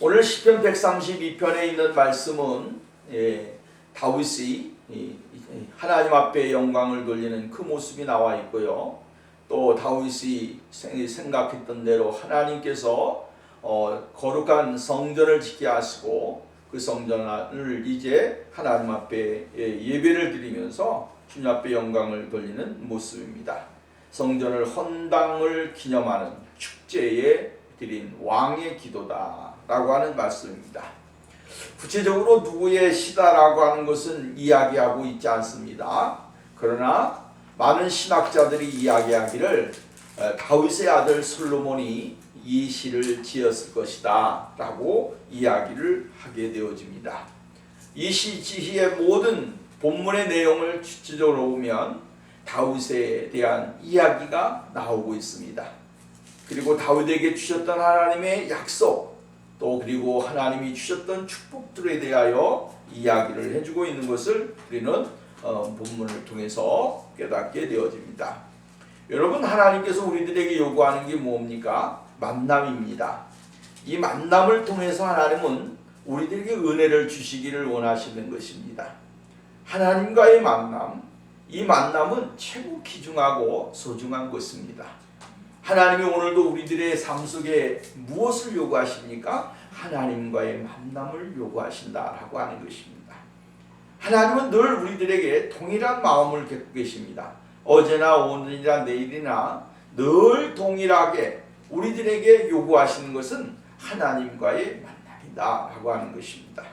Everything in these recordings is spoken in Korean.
오늘 시편 132편에 있는 말씀은 다윗이 하나님 앞에 영광을 돌리는 그 모습이 나와 있고요. 또 다윗이 생각했던 대로 하나님께서 거룩한 성전을 짓게 하시고 그 성전을 이제 하나님 앞에 예배를 드리면서 주님 앞에 영광을 돌리는 모습입니다. 성전을 헌당을 기념하는 축제에 드린 왕의 기도다 라고 하는 말씀입니다. 구체적으로 누구의 시다라고 하는 것은 이야기하고 있지 않습니다. 그러나 많은 신학자들이 이야기하기를 다윗의 아들 솔로몬이 이 시를 지었을 것이다 라고 이야기를 하게 되어집니다. 이 시의 모든 본문의 내용을 주체적으로 보면 다윗에 대한 이야기가 나오고 있습니다. 그리고 다윗에게 주셨던 하나님의 약속, 또 그리고 하나님이 주셨던 축복들에 대하여 이야기를 해주고 있는 것을 우리는 본문을 통해서 깨닫게 되어집니다. 여러분, 하나님께서 우리들에게 요구하는 게 뭡니까? 만남입니다. 이 만남을 통해서 하나님은 우리들에게 은혜를 주시기를 원하시는 것입니다. 하나님과의 만남, 이 만남은 최고 귀중하고 소중한 것입니다. 하나님이 오늘도 우리들의 삶 속에 무엇을 요구하십니까? 하나님과의 만남을 요구하신다라고 하는 것입니다. 하나님은 늘 우리들에게 동일한 마음을 갖고 계십니다. 어제나 오늘이나 내일이나 늘 동일하게 우리들에게 요구하시는 것은 하나님과의 만남이다라고 하는 것입니다.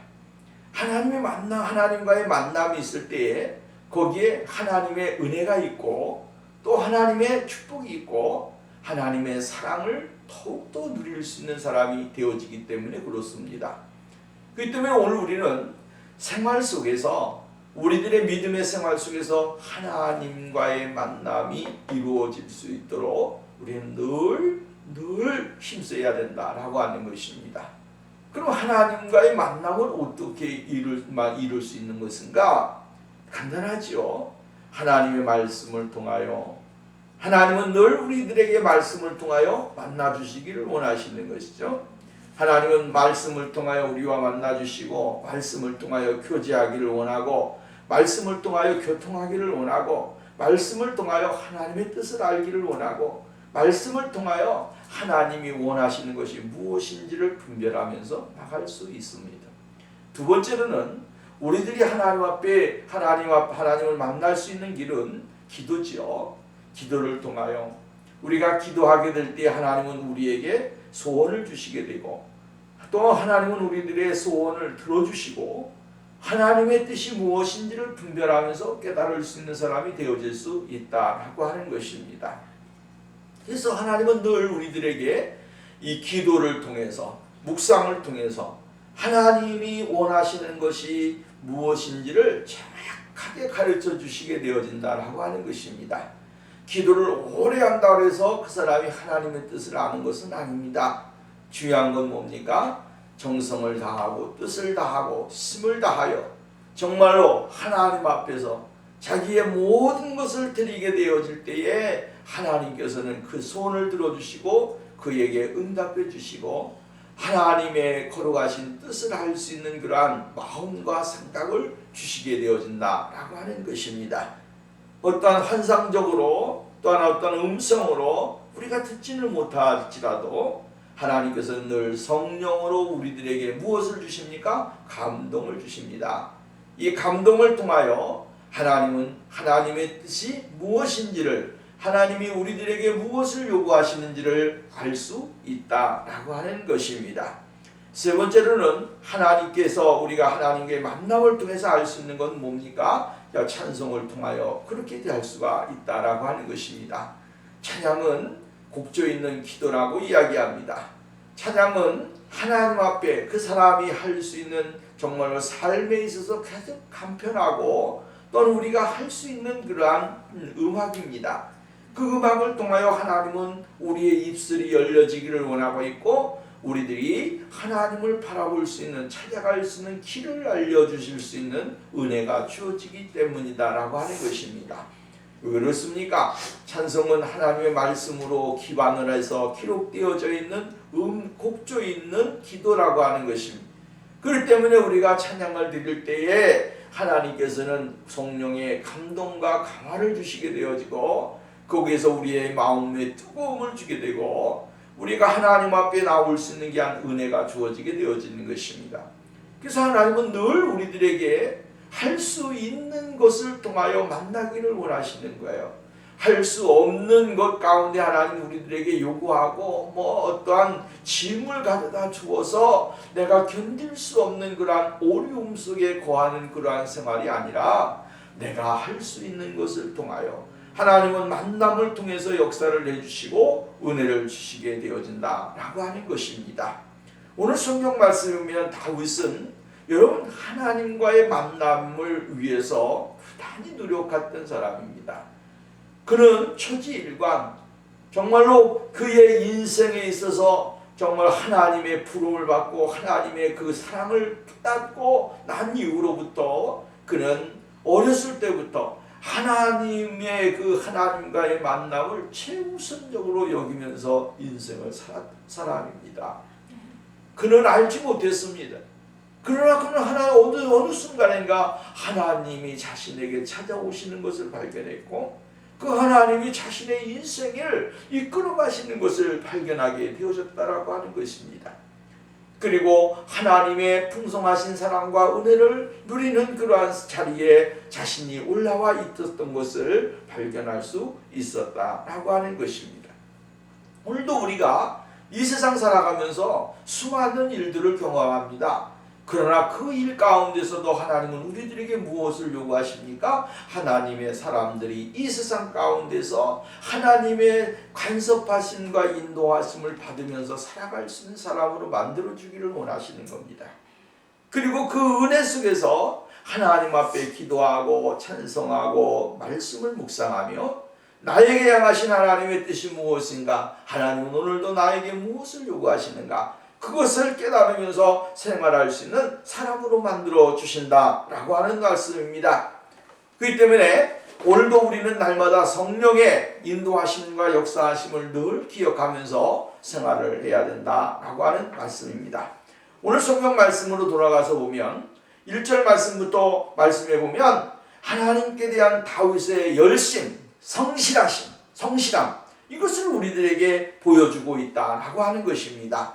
하나님과의 만남이 있을 때에 거기에 하나님의 은혜가 있고 또 하나님의 축복이 있고 하나님의 사랑을 더욱더 누릴 수 있는 사람이 되어지기 때문에 그렇습니다. 그렇기 때문에 오늘 우리는 생활 속에서 우리들의 믿음의 생활 속에서 하나님과의 만남이 이루어질 수 있도록 우리는 늘 힘써야 된다라고 하는 것입니다. 그럼 하나님과의 만남을 어떻게 이룰 수 있는 것인가? 간단하지요. 하나님의 말씀을 통하여 하나님은 늘 우리들에게 말씀을 통하여 만나주시기를 원하시는 것이죠. 하나님은 말씀을 통하여 우리와 만나주시고 말씀을 통하여 교제하기를 원하고 말씀을 통하여 교통하기를 원하고 말씀을 통하여 하나님의 뜻을 알기를 원하고 말씀을 통하여 하나님이 원하시는 것이 무엇인지를 분별하면서 나갈 수 있습니다. 두 번째로는 우리들이 하나님을 만날 수 있는 길은 기도지요. 기도를 통하여 우리가 기도하게 될 때 하나님은 우리에게 소원을 주시게 되고 또 하나님은 우리들의 소원을 들어주시고 하나님의 뜻이 무엇인지를 분별하면서 깨달을 수 있는 사람이 되어질 수 있다라고 하는 것입니다. 그래서 하나님은 늘 우리들에게 이 기도를 통해서 묵상을 통해서 하나님이 원하시는 것이 무엇인지를 정확하게 가르쳐 주시게 되어진다라고 하는 것입니다. 기도를 오래 한다고 해서 그 사람이 하나님의 뜻을 아는 것은 아닙니다. 중요한 건 뭡니까? 정성을 다하고 뜻을 다하고 힘을 다하여 정말로 하나님 앞에서 자기의 모든 것을 드리게 되어질 때에 하나님께서는 그 소원을 들어주시고 그에게 응답해 주시고 하나님의 거룩하신 뜻을 알 수 있는 그러한 마음과 생각을 주시게 되어진다라고 하는 것입니다. 어떠한 환상적으로 또한 어떤 음성으로 우리가 듣지는 못할지라도 하나님께서는 늘 성령으로 우리들에게 무엇을 주십니까? 감동을 주십니다. 이 감동을 통하여 하나님은 하나님의 뜻이 무엇인지를 하나님이 우리들에게 무엇을 요구하시는지를 알 수 있다라고 하는 것입니다. 세 번째로는 하나님께서 우리가 하나님과의 만남을 통해서 알 수 있는 건 뭡니까? 찬송을 통하여 그렇게 될 수가 있다라고 하는 것입니다. 찬양은 곡조 있는 기도라고 이야기합니다. 찬양은 하나님 앞에 그 사람이 할 수 있는 정말로 삶에 있어서 가장 간편하고 또는 우리가 할 수 있는 그러한 음악입니다. 그 음악을 통하여 하나님은 우리의 입술이 열려지기를 원하고 있고 우리들이 하나님을 바라볼 수 있는 찾아갈 수 있는 길을 알려주실 수 있는 은혜가 주어지기 때문이다라고 하는 것입니다. 왜 그렇습니까? 찬송은 하나님의 말씀으로 기반을 해서 기록되어져 있는 곡조 있는 기도라고 하는 것입니다. 그렇기 때문에 우리가 찬양을 드릴 때에 하나님께서는 성령의 감동과 강화를 주시게 되어지고 거기에서 우리의 마음에 뜨거움을 주게 되고 우리가 하나님 앞에 나올 수 있는 귀한 은혜가 주어지게 되어지는 것입니다. 그래서 하나님은 늘 우리들에게 할 수 있는 것을 통하여 만나기를 원하시는 거예요. 할 수 없는 것 가운데 하나님 우리들에게 요구하고 어떠한 짐을 가져다 주어서 내가 견딜 수 없는 그러한 어려움 속에 거하는 그러한 생활이 아니라 내가 할 수 있는 것을 통하여 하나님은 만남을 통해서 역사를 해주시고 은혜를 주시게 되어진다라고 하는 것입니다. 오늘 성경 말씀에 보면 다윗은 여러분 하나님과의 만남을 위해서 부단히 노력했던 사람입니다. 그는 초지일관 정말로 그의 인생에 있어서 정말 하나님의 부름을 받고 하나님의 그 사랑을 깨닫고 난 이후로부터 그는 어렸을 때부터 하나님의 그 하나님과의 만남을 최우선적으로 여기면서 인생을 살았던 사람입니다. 그는 알지 못했습니다. 그러나 그는 어느 순간인가 하나님이 자신에게 찾아오시는 것을 발견했고 그 하나님이 자신의 인생을 이끌어 가시는 것을 발견하게 되어졌다라고 하는 것입니다. 그리고 하나님의 풍성하신 사랑과 은혜를 누리는 그러한 자리에 자신이 올라와 있었던 것을 발견할 수 있었다라고 하는 것입니다. 오늘도 우리가 이 세상 살아가면서 수많은 일들을 경험합니다. 그러나 그 일 가운데서도 하나님은 우리들에게 무엇을 요구하십니까? 하나님의 사람들이 이 세상 가운데서 하나님의 간섭하심과 인도하심을 받으면서 살아갈 수 있는 사람으로 만들어주기를 원하시는 겁니다. 그리고 그 은혜 속에서 하나님 앞에 기도하고 찬송하고 말씀을 묵상하며 나에게 향하신 하나님의 뜻이 무엇인가? 하나님은 오늘도 나에게 무엇을 요구하시는가? 그것을 깨달으면서 생활할 수 있는 사람으로 만들어 주신다라고 하는 말씀입니다. 그렇기 때문에 오늘도 우리는 날마다 성령의 인도하심과 역사하심을 늘 기억하면서 생활을 해야 된다라고 하는 말씀입니다. 오늘 성경 말씀으로 돌아가서 보면 1절 말씀부터 말씀해 보면 하나님께 대한 다윗의 열심, 성실함 이것을 우리들에게 보여주고 있다라고 하는 것입니다.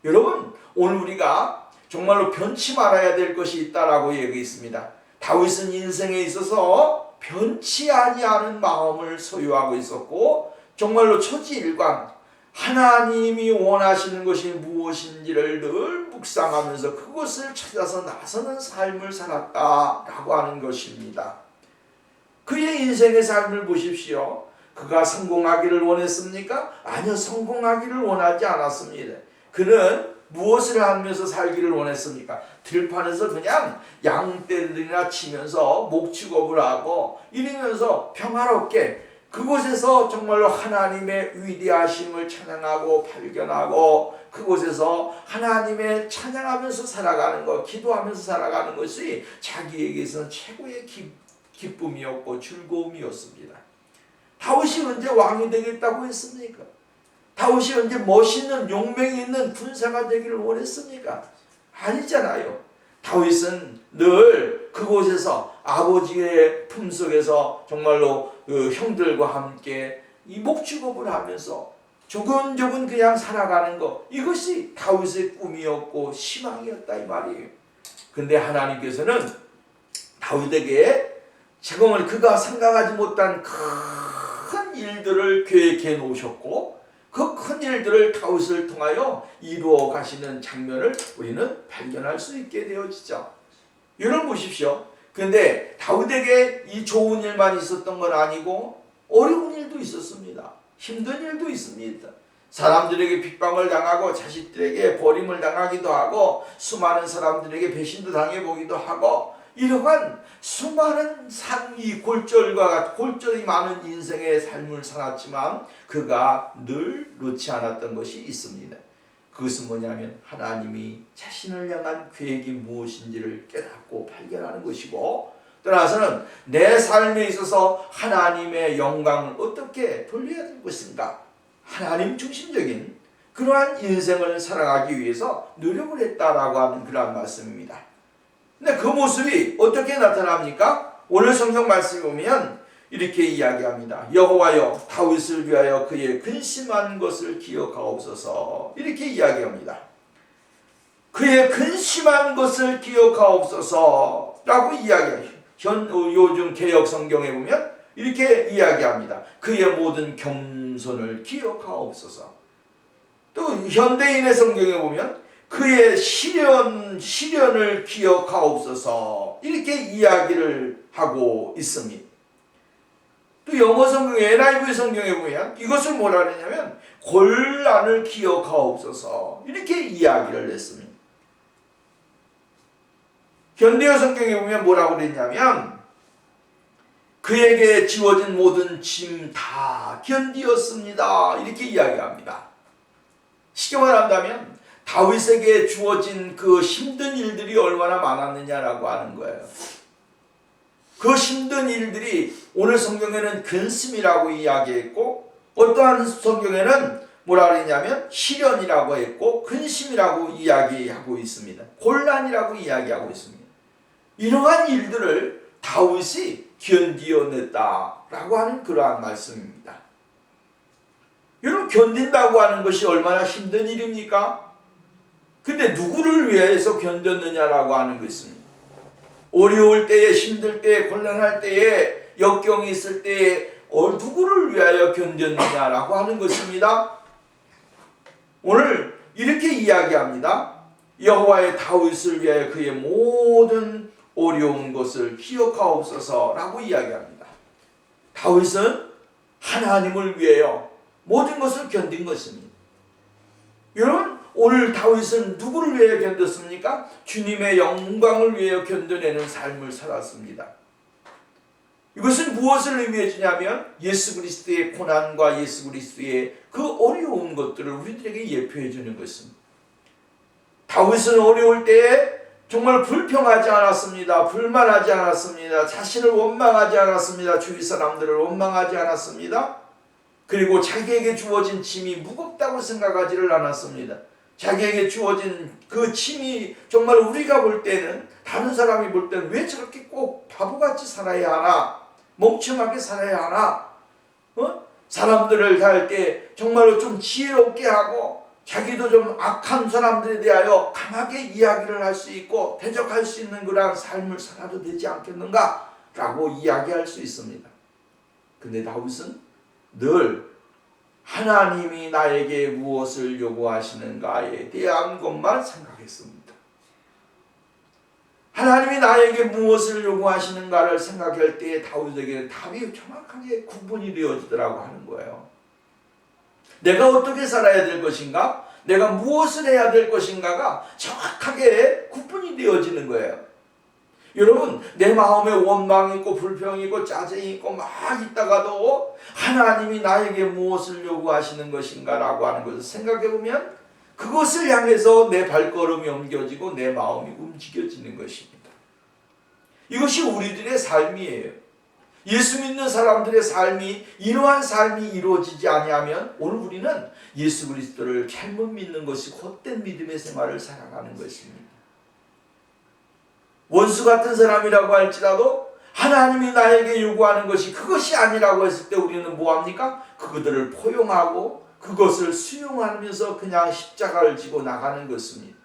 여러분 오늘 우리가 정말로 변치 말아야 될 것이 있다라고 얘기했습니다. 다윗은 인생에 있어서 변치 아니하는 마음을 소유하고 있었고 정말로 초지일관 하나님이 원하시는 것이 무엇인지를 늘 묵상하면서 그것을 찾아서 나서는 삶을 살았다라고 하는 것입니다. 그의 인생의 삶을 보십시오. 그가 성공하기를 원했습니까? 아니요, 성공하기를 원하지 않았습니다. 그는 무엇을 하면서 살기를 원했습니까? 들판에서 그냥 양떼들이나 치면서 목축업을 하고 이러면서 평화롭게 그곳에서 정말로 하나님의 위대하심을 찬양하고 발견하고 그곳에서 하나님의 찬양하면서 살아가는 것, 기도하면서 살아가는 것이 자기에게서는 최고의 기쁨이었고 즐거움이었습니다. 다윗이 언제 왕이 되겠다고 했습니까? 다윗이 언제 멋있는 용맹이 있는 군사가 되기를 원했습니까? 아니잖아요. 다윗은 늘 그곳에서 아버지의 품속에서 정말로 그 형들과 함께 이 목축업을 하면서 조근조근 그냥 살아가는 것, 이것이 다윗의 꿈이었고 희망이었다 이 말이에요. 근데 하나님께서는 다윗에게 정말 그가 생각하지 못한 큰 일들을 계획해 놓으셨고 그 큰 일들을 다윗을 통하여 이루어 가시는 장면을 우리는 발견할 수 있게 되어지죠. 여러분 보십시오. 그런데 다윗에게 이 좋은 일만 있었던 건 아니고 어려운 일도 있었습니다. 힘든 일도 있습니다. 사람들에게 핍박을 당하고 자식들에게 버림을 당하기도 하고 수많은 사람들에게 배신도 당해보기도 하고 이러한 수많은 삶이 골절이 많은 인생의 삶을 살았지만 그가 늘 놓지 않았던 것이 있습니다. 그것은 뭐냐면 하나님이 자신을 향한 계획이 무엇인지를 깨닫고 발견하는 것이고 따라서는 내 삶에 있어서 하나님의 영광을 어떻게 돌려야 될 것인가? 하나님 중심적인 그러한 인생을 살아가기 위해서 노력을 했다라고 하는 그러한 말씀입니다. 근데 그 모습이 어떻게 나타납니까? 오늘 성경 말씀을 보면 이렇게 이야기합니다. 여호와여 다윗을 위하여 그의 근심한 것을 기억하옵소서. 이렇게 이야기합니다. 그의 근심한 것을 기억하옵소서 라고 이야기해요. 요즘 개역 성경에 보면 이렇게 이야기합니다. 그의 모든 겸손을 기억하옵소서. 또 현대인의 성경에 보면 그의 시련을 기억하옵소서. 이렇게 이야기를 하고 있습니다. 또 영어 성경에 NIV 성경에 보면 이것을 뭐라 그러냐면 곤란을 기억하옵소서. 이렇게 이야기를 했습니다. 현대어 성경에 보면 뭐라고 그랬냐면 그에게 지워진 모든 짐 다 견디었습니다. 이렇게 이야기합니다. 쉽게 말한다면 다윗에게 주어진 그 힘든 일들이 얼마나 많았느냐라고 하는 거예요. 그 힘든 일들이 오늘 성경에는 근심이라고 이야기했고 어떠한 성경에는 뭐라 그랬냐면 시련이라고 했고 근심이라고 이야기하고 있습니다. 곤란이라고 이야기하고 있습니다. 이러한 일들을 다윗이 견디어냈다라고 하는 그러한 말씀입니다. 여러분 견딘다고 하는 것이 얼마나 힘든 일입니까? 근데 누구를 위해서 견뎠느냐라고 하는 것입니다. 어려울 때에 힘들 때에 곤란할 때에 역경이 있을 때에 누구를 위하여 견뎠느냐라고 하는 것입니다. 오늘 이렇게 이야기합니다. 여호와의 다윗을 위하여 그의 모든 어려운 것을 기억하옵소서 라고 이야기합니다. 다윗은 하나님을 위하여 모든 것을 견딘 것입니다. 여러분 오늘 다윗은 누구를 위하여 견뎠습니까? 주님의 영광을 위하여 견뎌내는 삶을 살았습니다. 이것은 무엇을 의미해 주냐면 예수 그리스도의 고난과 예수 그리스도의 그 어려운 것들을 우리들에게 예표해 주는 것입니다. 다윗은 어려울 때에 정말 불평하지 않았습니다. 불만하지 않았습니다. 자신을 원망하지 않았습니다. 주위 사람들을 원망하지 않았습니다. 그리고 자기에게 주어진 짐이 무겁다고 생각하지를 않았습니다. 자기에게 주어진 그 짐이 정말 우리가 볼 때는 다른 사람이 볼 때는 왜 저렇게 꼭 바보같이 살아야 하나? 멍청하게 살아야 하나? 사람들을 할 때 정말로 좀 지혜롭게 하고 자기도 좀 악한 사람들에 대하여 강하게 이야기를 할 수 있고 대적할 수 있는 그런 삶을 살아도 되지 않겠는가? 라고 이야기할 수 있습니다. 근데 다윗은 늘 하나님이 나에게 무엇을 요구하시는가에 대한 것만 생각했습니다. 하나님이 나에게 무엇을 요구하시는가를 생각할 때에 다윗에게 답이 정확하게 구분이 되어지더라고 하는 거예요. 내가 어떻게 살아야 될 것인가? 내가 무엇을 해야 될 것인가가 정확하게 구분이 되어지는 거예요. 여러분 내 마음에 원망이 있고 불평이 있고 짜증이 있고 막 있다가도 하나님이 나에게 무엇을 요구하시는 것인가 라고 하는 것을 생각해 보면 그것을 향해서 내 발걸음이 옮겨지고 내 마음이 움직여지는 것입니다. 이것이 우리들의 삶이에요. 예수 믿는 사람들의 삶이 이러한 삶이 이루어지지 아니하면 오늘 우리는 예수 그리스도를 잘못 믿는 것이 헛된 믿음의 생활을 살아가는 것입니다. 원수 같은 사람이라고 할지라도 하나님이 나에게 요구하는 것이 그것이 아니라고 했을 때 우리는 뭐합니까? 그들을 포용하고 그것을 수용하면서 그냥 십자가를 지고 나가는 것입니다.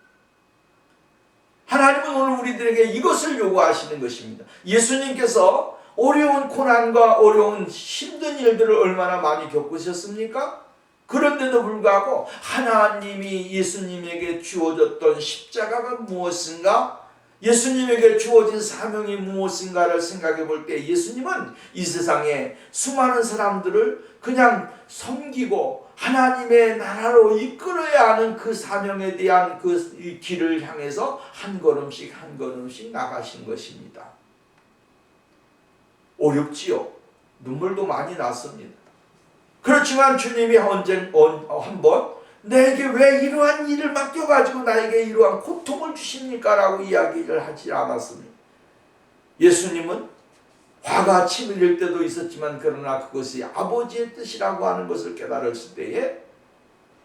하나님은 오늘 우리들에게 이것을 요구하시는 것입니다. 예수님께서 어려운 고난과 어려운 힘든 일들을 얼마나 많이 겪으셨습니까? 그런데도 불구하고 하나님이 예수님에게 주어졌던 십자가가 무엇인가? 예수님에게 주어진 사명이 무엇인가를 생각해 볼 때 예수님은 이 세상에 수많은 사람들을 그냥 섬기고 하나님의 나라로 이끌어야 하는 그 사명에 대한 그 길을 향해서 한 걸음씩 한 걸음씩 나가신 것입니다. 어렵지요. 눈물도 많이 났습니다. 그렇지만 주님이 한번 내게 왜 이러한 일을 맡겨가지고 나에게 이러한 고통을 주십니까? 라고 이야기를 하지 않았습니다. 예수님은 화가 치밀릴 때도 있었지만 그러나 그것이 아버지의 뜻이라고 하는 것을 깨달았을 때에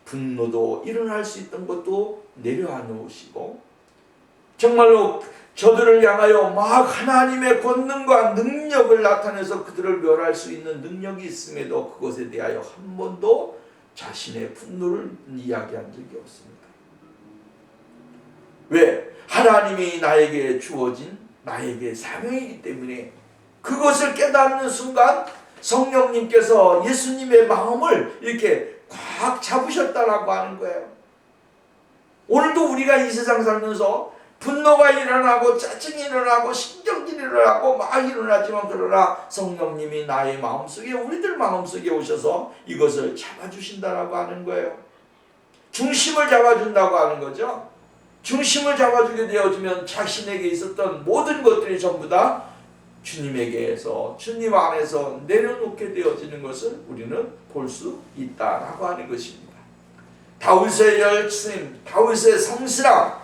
분노도 일어날 수 있던 것도 내려놓으시고 정말로 저들을 향하여 막 하나님의 권능과 능력을 나타내서 그들을 멸할 수 있는 능력이 있음에도 그것에 대하여 한 번도 자신의 분노를 이야기한 적이 없습니다. 왜? 하나님이 나에게 주어진 나에게 사명이기 때문에 그것을 깨닫는 순간 성령님께서 예수님의 마음을 이렇게 꽉 잡으셨다라고 하는 거예요. 오늘도 우리가 이 세상 살면서 분노가 일어나고 짜증이 일어나고 신경질이 일어나고 막 일어나지만 그러나 성령님이 나의 마음속에 우리들 마음속에 오셔서 이것을 잡아주신다라고 하는 거예요. 중심을 잡아준다고 하는 거죠. 중심을 잡아주게 되어지면 자신에게 있었던 모든 것들이 전부 다 주님에게서 주님 안에서 내려놓게 되어지는 것을 우리는 볼 수 있다라고 하는 것입니다. 다윗의 열심, 다윗의 성실함,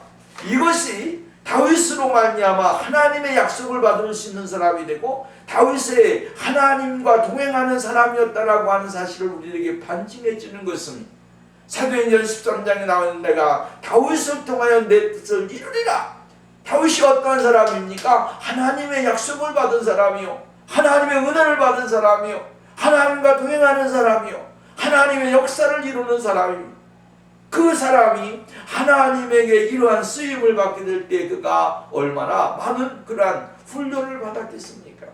이것이 다윗으로 말미암아 하나님의 약속을 받을 수 있는 사람이 되고 다윗의 하나님과 동행하는 사람이었다라고 하는 사실을 우리에게 반증해 주는 것은 사도행전 13장에 나오는 내가 다윗을 통하여 내 뜻을 이루리라. 다윗이 어떤 사람입니까? 하나님의 약속을 받은 사람이요, 하나님의 은혜를 받은 사람이요, 하나님과 동행하는 사람이요, 하나님의 역사를 이루는 사람입니다. 그 사람이 하나님에게 이러한 쓰임을 받게 될 때 그가 얼마나 많은 그러한 훈련을 받았겠습니까?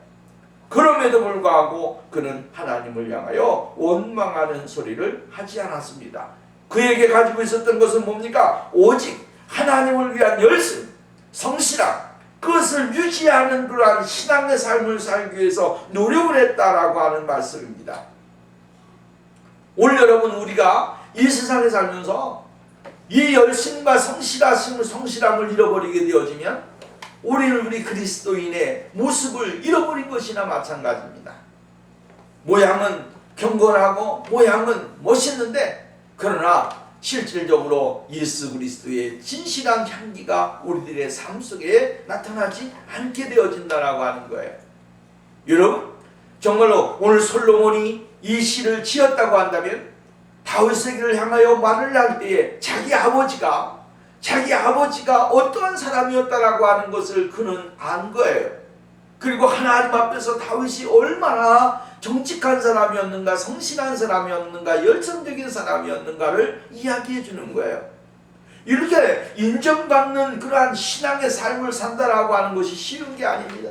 그럼에도 불구하고 그는 하나님을 향하여 원망하는 소리를 하지 않았습니다. 그에게 가지고 있었던 것은 뭡니까? 오직 하나님을 위한 열심, 성실함, 그것을 유지하는 그러한 신앙의 삶을 살기 위해서 노력을 했다라고 하는 말씀입니다. 오늘 여러분, 우리가 이 세상에 살면서 이 열심과 성실함을 잃어버리게 되어지면 우리는 우리 그리스도인의 모습을 잃어버린 것이나 마찬가지입니다. 모양은 경건하고 모양은 멋있는데 그러나 실질적으로 예수 그리스도의 진실한 향기가 우리들의 삶 속에 나타나지 않게 되어진다라고 하는 거예요. 여러분, 정말로 오늘 솔로몬이 이 시를 지었다고 한다면 다윗에게를 향하여 말을 할 때에 자기 아버지가 어떠한 사람이었다라고 하는 것을 그는 안 거예요. 그리고 하나님 앞에서 다윗이 얼마나 정직한 사람이었는가, 성실한 사람이었는가, 열정적인 사람이었는가를 이야기해 주는 거예요. 이렇게 인정받는 그러한 신앙의 삶을 산다라고 하는 것이 쉬운 게 아닙니다.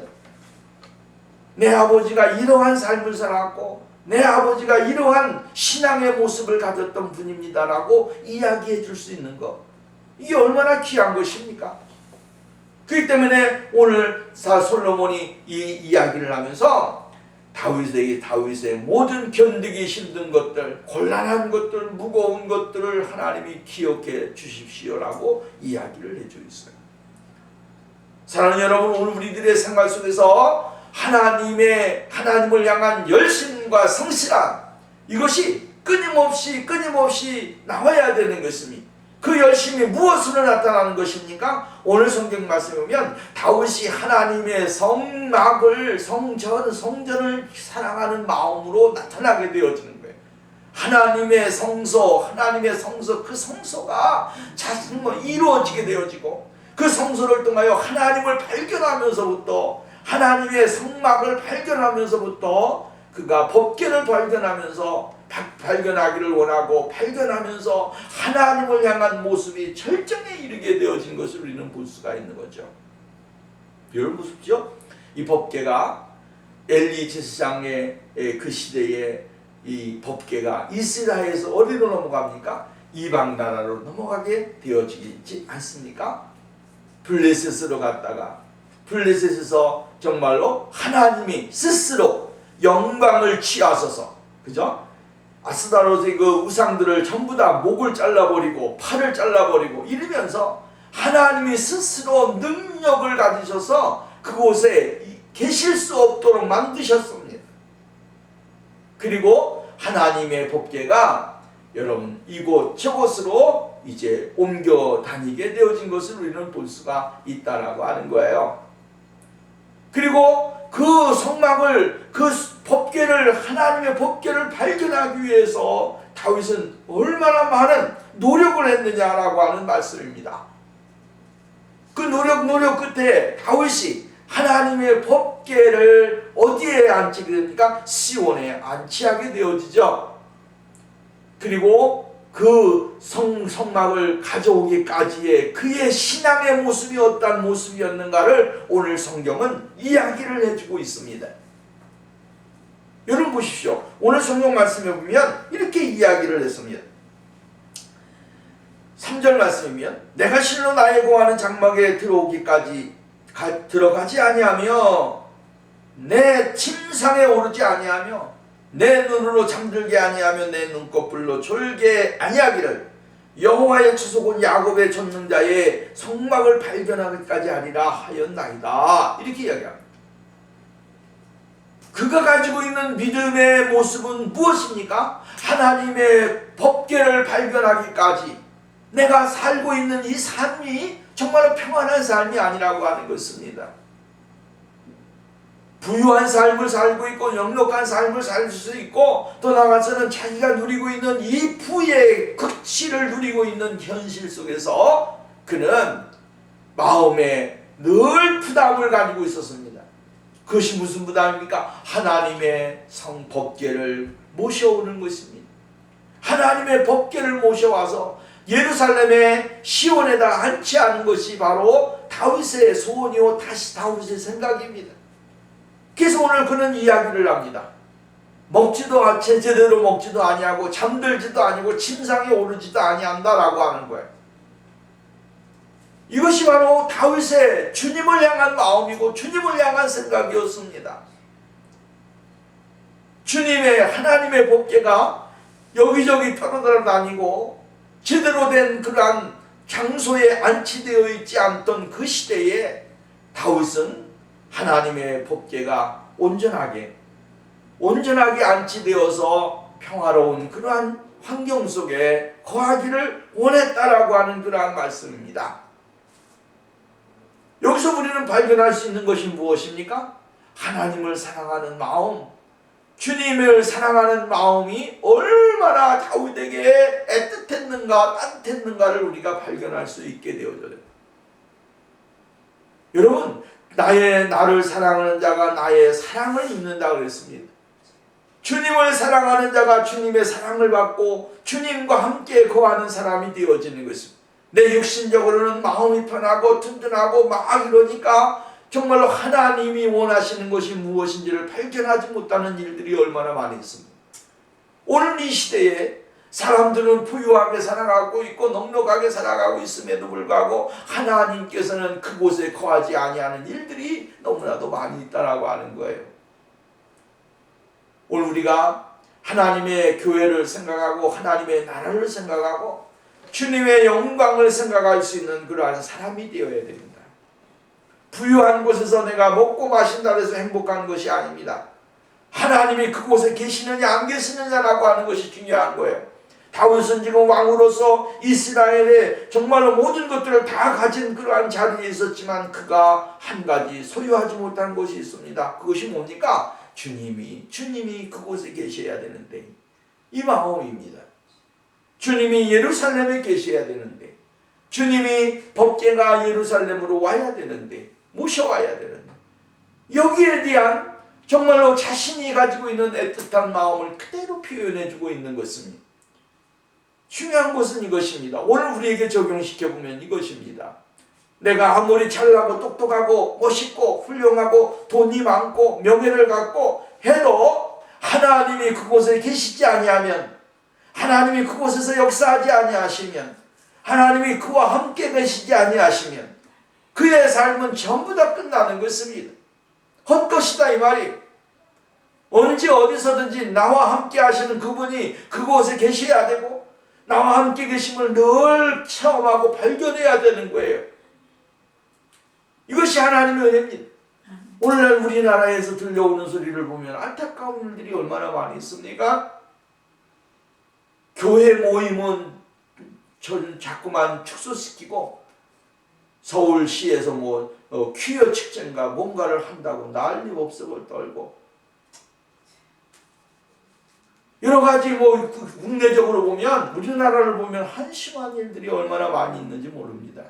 내 아버지가 이러한 삶을 살았고 내 아버지가 이러한 신앙의 모습을 가졌던 분입니다라고 이야기해 줄 수 있는 것, 이게 얼마나 귀한 것입니까? 그렇기 때문에 오늘 솔로몬이 이 이야기를 하면서 다윗의 모든 견디기 힘든 것들, 곤란한 것들, 무거운 것들을 하나님이 기억해 주십시오라고 이야기를 해주고 있어요. 사랑하는 여러분, 오늘 우리들의 생활 속에서 하나님을 향한 열심과 성실함, 이것이 끊임없이 나와야 되는 것입니다. 그 열심이 무엇으로 나타나는 것입니까? 오늘 성경 말씀에 보면 다윗이 하나님의 성전을 사랑하는 마음으로 나타나게 되어지는 거예요. 하나님의 성소, 그 성소가 이루어지게 되어지고 그 성소를 통하여 하나님을 발견하면서부터, 하나님의 성막을 발견하면서부터 그가 법궤를 발견하기를 원하고 발견하면서 하나님을 향한 모습이 절정에 이르게 되어진 것을 우리는 볼 수가 있는 거죠. 여러분 보십시오. 이 법궤가 엘리 제사장의 그 시대에 이 법궤가 이스라엘에서 어디로 넘어갑니까? 이방 나라로 넘어가게 되어지지 않습니까? 블레셋으로 갔다가 블레셋에서 정말로 하나님이 스스로 영광을 취하소서, 그죠? 아스타로스의 그 우상들을 전부 다 목을 잘라버리고 팔을 잘라버리고 이러면서 하나님이 스스로 능력을 가지셔서 그곳에 계실 수 없도록 만드셨습니다. 그리고 하나님의 법궤가 여러분 이곳 저곳으로 이제 옮겨 다니게 되어진 것을 우리는 볼 수가 있다라고 하는 거예요. 그리고 그 성막을, 그 법궤를, 하나님의 법궤를 발견하기 위해서 다윗은 얼마나 많은 노력을 했느냐라고 하는 말씀입니다. 그 노력 끝에 다윗이 하나님의 법궤를 어디에 안치게 됩니까? 시온에 안치하게 되어지죠. 그리고 그 성막을 가져오기까지의 그의 신앙의 모습이 어떤 모습이었는가를 오늘 성경은 이야기를 해주고 있습니다. 여러분 보십시오. 오늘 성경 말씀에 보면 이렇게 이야기를 했습니다. 3절 말씀이면 내가 실로 나의 거하는 장막에 들어가지 아니하며 내 침상에 오르지 아니하며 내 눈으로 잠들게 아니하며 내 눈꺼풀로 졸게 아니하기를 여호와의 추속은 야곱의 전능자의 성막을 발견하기까지 하리라 하였나이다. 이렇게 이야기합니다. 그가 가지고 있는 믿음의 모습은 무엇입니까? 하나님의 법궤를 발견하기까지 내가 살고 있는 이 삶이 정말로 평안한 삶이 아니라고 하는 것입니다. 부유한 삶을 살고 있고 영록한 삶을 살 수 있고 또 나아가서는 자기가 누리고 있는 이 부의 극치를 누리고 있는 현실 속에서 그는 마음에 늘 부담을 가지고 있었습니다. 그것이 무슨 부담입니까? 하나님의 법궤를 모셔오는 것입니다. 하나님의 법궤를 모셔와서 예루살렘의 시온에다 안치하는 것이 바로 다윗의 소원이요 다시 다윗의 생각입니다. 그래서 오늘 그는 이야기를 합니다. 제대로 먹지도 아니하고 잠들지도 아니고 침상에 오르지도 아니한다라고 하는 거예요. 이것이 바로 다윗의 주님을 향한 마음이고 주님을 향한 생각이었습니다. 하나님의 법궤가 여기저기 떠나다니고 제대로 된 그러한 장소에 안치되어 있지 않던 그 시대에 다윗은 하나님의 법궤가 온전하게 안치되어서 평화로운 그러한 환경 속에 거하기를 원했다라고 하는 그러한 말씀입니다. 여기서 우리는 발견할 수 있는 것이 무엇입니까? 하나님을 사랑하는 마음, 주님을 사랑하는 마음이 얼마나 다윗에게 애틋했는가 따뜻했는가를 우리가 발견할 수 있게 되어져요. 여러분, 나를 사랑하는 자가 나의 사랑을 입는다 그랬습니다. 주님을 사랑하는 자가 주님의 사랑을 받고 주님과 함께 거하는 사람이 되어지는 것입니다. 내 육신적으로는 마음이 편하고 든든하고 막 이러니까 정말로 하나님이 원하시는 것이 무엇인지를 발견하지 못하는 일들이 얼마나 많이 있습니다. 오늘 이 시대에 사람들은 부유하게 살아가고 있고 넉넉하게 살아가고 있음에도 불구하고 하나님께서는 그곳에 거하지 아니하는 일들이 너무나도 많이 있다라고 하는 거예요. 오늘 우리가 하나님의 교회를 생각하고 하나님의 나라를 생각하고 주님의 영광을 생각할 수 있는 그러한 사람이 되어야 됩니다. 부유한 곳에서 내가 먹고 마신다 해서 행복한 것이 아닙니다. 하나님이 그곳에 계시느냐 안 계시느냐라고 하는 것이 중요한 거예요. 다윗은 지금 왕으로서 이스라엘의 정말로 모든 것들을 다 가진 그러한 자리에 있었지만 그가 한 가지 소유하지 못한 것이 있습니다. 그것이 뭡니까? 주님이 그곳에 계셔야 되는데, 이 마음입니다. 주님이 예루살렘에 계셔야 되는데, 주님이 법궤가 예루살렘으로 와야 되는데, 모셔와야 되는데, 여기에 대한 정말로 자신이 가지고 있는 애틋한 마음을 그대로 표현해주고 있는 것입니다. 중요한 것은 이것입니다. 오늘 우리에게 적용시켜보면 이것입니다. 내가 아무리 잘나고 똑똑하고 멋있고 훌륭하고 돈이 많고 명예를 갖고 해도 하나님이 그곳에 계시지 아니하면, 하나님이 그곳에서 역사하지 아니하시면, 하나님이 그와 함께 계시지 아니하시면 그의 삶은 전부 다 끝나는 것입니다. 헛것이다 이 말이. 언제 어디서든지 나와 함께 하시는 그분이 그곳에 계셔야 되고 나와 함께 계심을 늘 체험하고 발견해야 되는 거예요. 이것이 하나님의 은혜입니다. 오늘날 우리나라에서 들려오는 소리를 보면 안타까운 일들이 얼마나 많이 있습니까? 교회 모임은 자꾸만 축소시키고 서울시에서 퀴어 축제인가 뭔가를 한다고 난리법석을 떨고, 여러 가지 국내적으로 보면, 우리나라를 보면 한심한 일들이 얼마나 많이 있는지 모릅니다.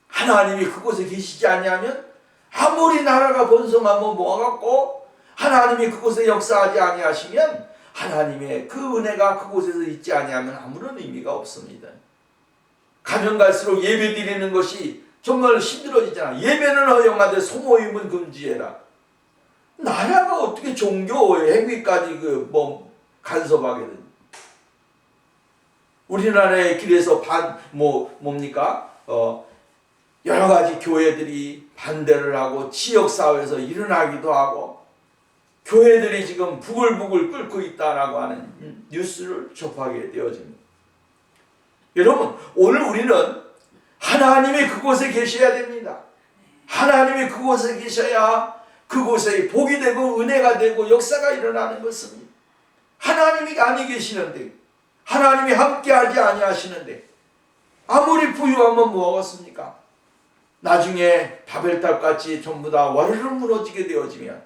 하나님이 그곳에 계시지 아니하면 아무리 나라가 번성하면 뭐갖고 하나님이 그곳에 역사하지 아니하시면 하나님의 그 은혜가 그곳에서 있지 아니하면 아무런 의미가 없습니다. 가면 갈수록 예배 드리는 것이 정말 힘들어지잖아. 예배는 허용하되 소모임은 금지해라. 나라가 어떻게 종교 행위까지 간섭하게 되냐. 우리나라의 길에서 여러 가지 교회들이 반대를 하고 지역사회에서 일어나기도 하고 교회들이 지금 부글부글 끓고 있다라고 하는 뉴스를 접하게 되어집니다. 여러분, 오늘 우리는 하나님이 그곳에 계셔야 됩니다. 하나님이 그곳에 계셔야 그곳에 복이 되고 은혜가 되고 역사가 일어나는 것입니다. 하나님이 아니 계시는데, 하나님이 함께하지 아니하시는데 아무리 부유하면 뭐하겠습니까? 나중에 바벨탑같이 전부 다 와르르 무너지게 되어지면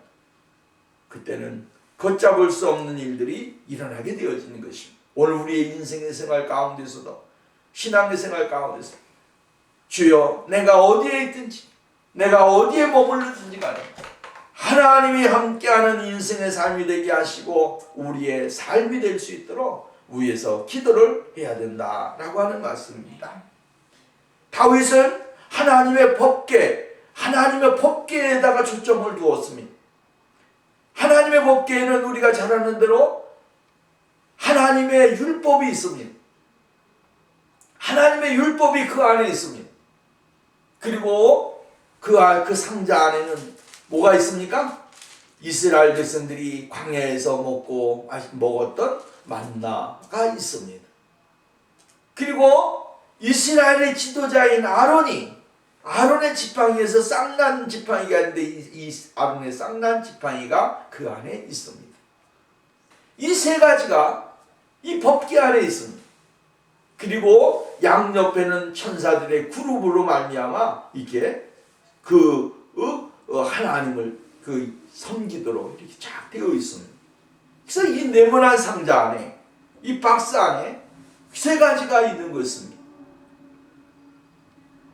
그때는 걷잡을 수 없는 일들이 일어나게 되어지는 것입니다. 오늘 우리의 인생의 생활 가운데서도, 신앙의 생활 가운데서 주여, 내가 어디에 있든지, 내가 어디에 머물르든지 간에 하나님이 함께하는 인생의 삶이 되게 하시고 우리의 삶이 될 수 있도록 위에서 기도를 해야 된다라고 하는 말씀입니다. 다윗은 하나님의 법궤에다가 초점을 두었습니다. 하나님의 법궤에는 우리가 잘 아는 대로 하나님의 율법이 있습니다. 하나님의 율법이 그 안에 있습니다. 그리고 그 상자 안에는 뭐가 있습니까? 이스라엘 백성들이 광야에서 먹었던 만나가 있습니다. 그리고 이스라엘의 지도자인 아론의 지팡이에서 쌍난 지팡이가 있는데 이 아론의 쌍난 지팡이가 그 안에 있습니다. 이 세 가지가 이 법궤 안에 있습니다. 그리고 양옆에는 천사들의 그룹으로 말미암아 이게 하나님을 섬기도록 이렇게 쫙 되어 있습니다. 그래서 이 네모난 상자 안에, 이 박스 안에 세 가지가 있는 것입니다.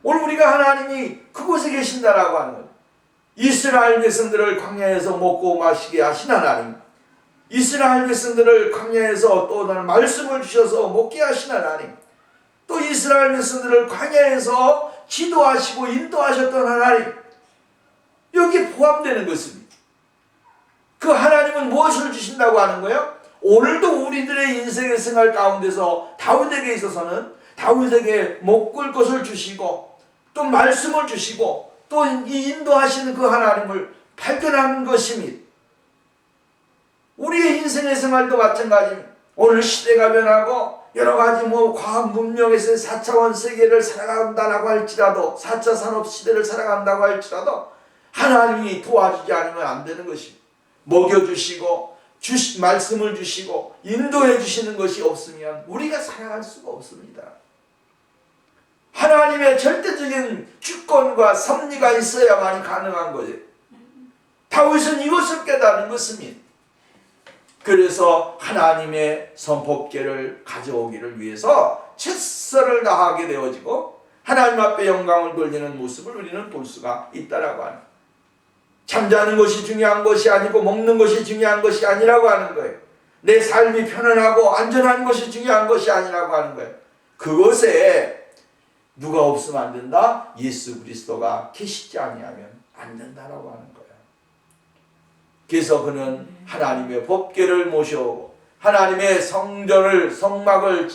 오늘 우리가 하나님이 그곳에 계신다라고 하는 것, 이스라엘 백성들을 광야에서 먹고 마시게 하신 하나님, 이스라엘 백성들을 광야에서 또 말씀을 주셔서 먹게 하신 하나님, 또 이스라엘 백성들을 광야에서 지도하시고 인도하셨던 하나님, 여기에 포함되는 것입니다. 그 하나님은 무엇을 주신다고 하는 거예요? 오늘도 우리들의 인생의 생활 가운데서 다윗에게 있어서는 다윗에게 먹을 것을 주시고 또 말씀을 주시고 또 이 인도하시는 그 하나님을 발견하는 것입니다. 우리의 인생의 생활도 마찬가지입니다. 오늘 시대가 변하고 여러 가지 과학 문명에서 4차원 세계를 살아간다고 할지라도 4차 산업 시대를 살아간다고 할지라도 하나님이 도와주지 않으면 안 되는 것입니다. 먹여주시고 말씀을 주시고 인도해 주시는 것이 없으면 우리가 살아갈 수가 없습니다. 하나님의 절대적인 주권과 섭리가 있어야만 가능한 거예요. 다윗은 이것을 깨달은 것입니다. 그래서 하나님의 법궤를 가져오기를 위해서 최선을 다하게 되어지고 하나님 앞에 영광을 돌리는 모습을 우리는 볼 수가 있다라고 하는, 잠자는 것이 중요한 것이 아니고 먹는 것이 중요한 것이 아니라고 하는 거예요. 내 삶이 편안하고 안전한 것이 중요한 것이 아니라고 하는 거예요. 그것에 누가 없으면 안 된다? 예수 그리스도가 계시지 아니하면 안 된다라고 하는 거예요. 그래서 그는 하나님의 법궤를 모셔오고 하나님의 성막을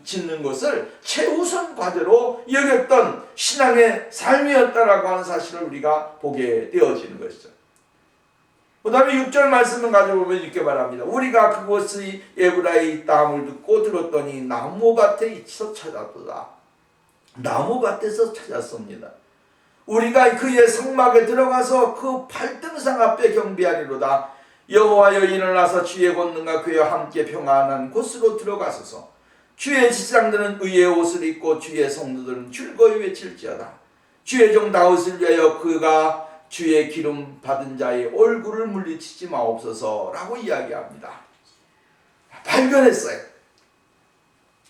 짓는 것을 최우선 과제로 여겼던 신앙의 삶이었다라고 하는 사실을 우리가 보게 되어지는 것이죠. 그 다음에 6절 말씀을 가져보면 이렇게 말합니다. 우리가 그곳의 에브라에 있다 함을 듣고 들었더니 나무밭에서 찾았도다. 나무밭에서 찾았습니다. 우리가 그의 성막에 들어가서 그 팔등상 앞에 경배하리로다. 여호와여 일어나서 주의 권능과 그와 함께 평안한 곳으로 들어가소서. 주의 지상들은 의의 옷을 입고 주의 성도들은 즐거이 외칠지어다. 주의 종 다윗을 위하여 그가 주의 기름 받은 자의 얼굴을 물리치지 마옵소서라고 이야기합니다. 발견했어요.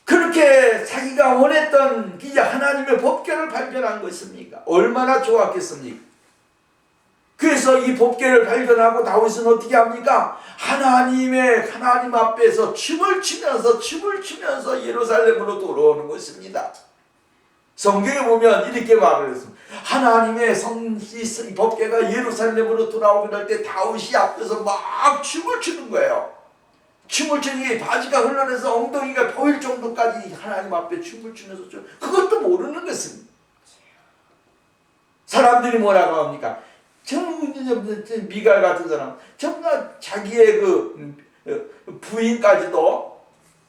그렇게 자기가 원했던 이제 하나님의 법궤를 발견한 것입니까? 얼마나 좋았겠습니까? 그래서 이 법궤를 발견하고 다윗은 어떻게 합니까? 하나님 앞에서 춤을 추면서 예루살렘으로 돌아오는 것입니다. 성경에 보면 이렇게 말을 했습니다. 하나님의 이 법궤가 예루살렘으로 돌아오게 될 때 다윗이 앞에서 막 춤을 추는 거예요. 춤을 추는 게 바지가 흘러내서 엉덩이가 보일 정도까지 하나님 앞에 춤을 추면서 그것도 모르는 것입니다. 사람들이 뭐라고 합니까? 미갈 같은 사람 정말 자기의 부인까지도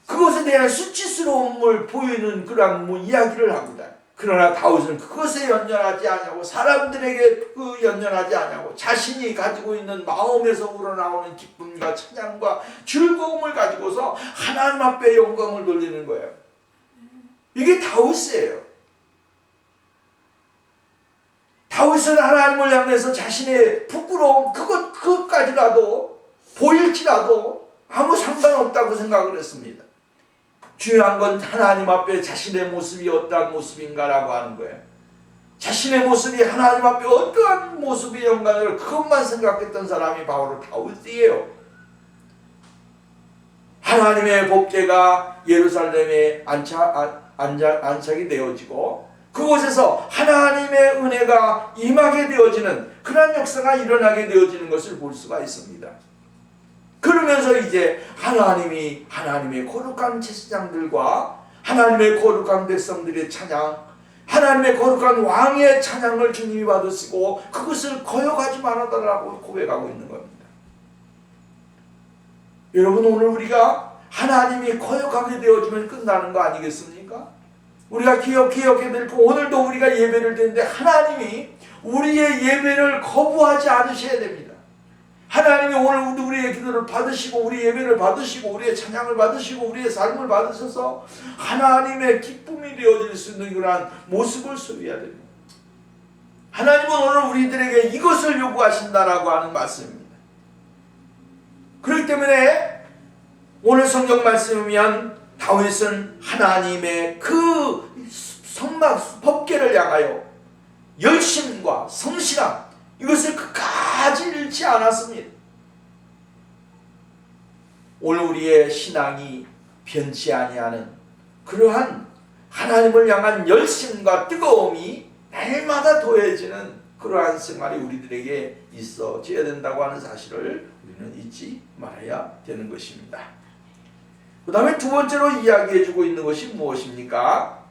그것에 대한 수치스러움을 보이는 그런 이야기를 합니다. 그러나 다윗은 그것에 연연하지 않냐고, 사람들에게 연연하지 않냐고, 자신이 가지고 있는 마음에서 우러나오는 기쁨과 찬양과 즐거움을 가지고서 하나님 앞에 영광을 돌리는 거예요. 이게 다윗이에요. 다윗은 하나님을 향해서 자신의 부끄러움 그것까지라도 보일지라도 아무 상관없다고 생각을 했습니다. 중요한 건 하나님 앞에 자신의 모습이 어떠한 모습인가라고 하는 거예요. 자신의 모습이 하나님 앞에 어떠한 모습의 영광을 그것만 생각했던 사람이 바로 다윗이에요. 하나님의 법궤가 예루살렘에 안착이 되어지고 그곳에서 하나님의 은혜가 임하게 되어지는 그런 역사가 일어나게 되어지는 것을 볼 수가 있습니다. 그러면서 이제 하나님의 거룩한 제사장들과 하나님의 거룩한 백성들의 찬양, 하나님의 거룩한 왕의 찬양을 주님이 받으시고 그것을 거역하지 말아달라고 고백하고 있는 겁니다. 여러분, 오늘 우리가 하나님이 거역하게 되어지면 끝나는 거 아니겠습니까? 우리가 기억해야 될 거, 오늘도 우리가 예배를 드리는데 하나님이 우리의 예배를 거부하지 않으셔야 됩니다. 하나님이 오늘 우리의 기도를 받으시고 우리 예배를 받으시고 우리의 찬양을 받으시고 우리의 삶을 받으셔서 하나님의 기쁨이 되어질 수 있는 그러한 모습을 소유해야 됩니다. 하나님은 오늘 우리들에게 이것을 요구하신다라고 하는 말씀입니다. 그렇기 때문에 오늘 성경 말씀을 보면 다윗은 하나님의 그 법궤를 향하여 열심과 성실함 이것을 끝까지 잃지 않았습니다. 오늘 우리의 신앙이 변치 아니하는 그러한 하나님을 향한 열심과 뜨거움이 날마다 더해지는 그러한 생활이 우리들에게 있어져야 된다고 하는 사실을 우리는 잊지 말아야 되는 것입니다. 그 다음에 두 번째로 이야기해주고 있는 것이 무엇입니까?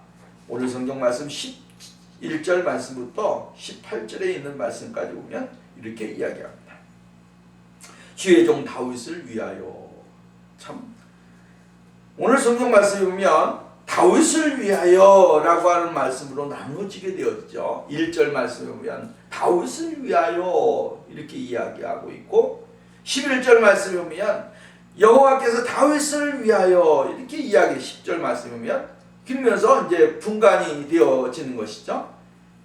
오늘 성경 말씀 11절 말씀부터 18절에 있는 말씀까지 보면 이렇게 이야기합니다. 주의 종 다윗을 위하여. 참 오늘 성경 말씀에 보면 다윗을 위하여 라고 하는 말씀으로 나누어지게 되었죠. 1절 말씀에 보면 다윗을 위하여 이렇게 이야기하고 있고 11절 말씀에 보면 여호와께서 다윗을 위하여 이렇게 이야기 10절 말씀에 보면 그러면서 이제 분간이 되어지는 것이죠.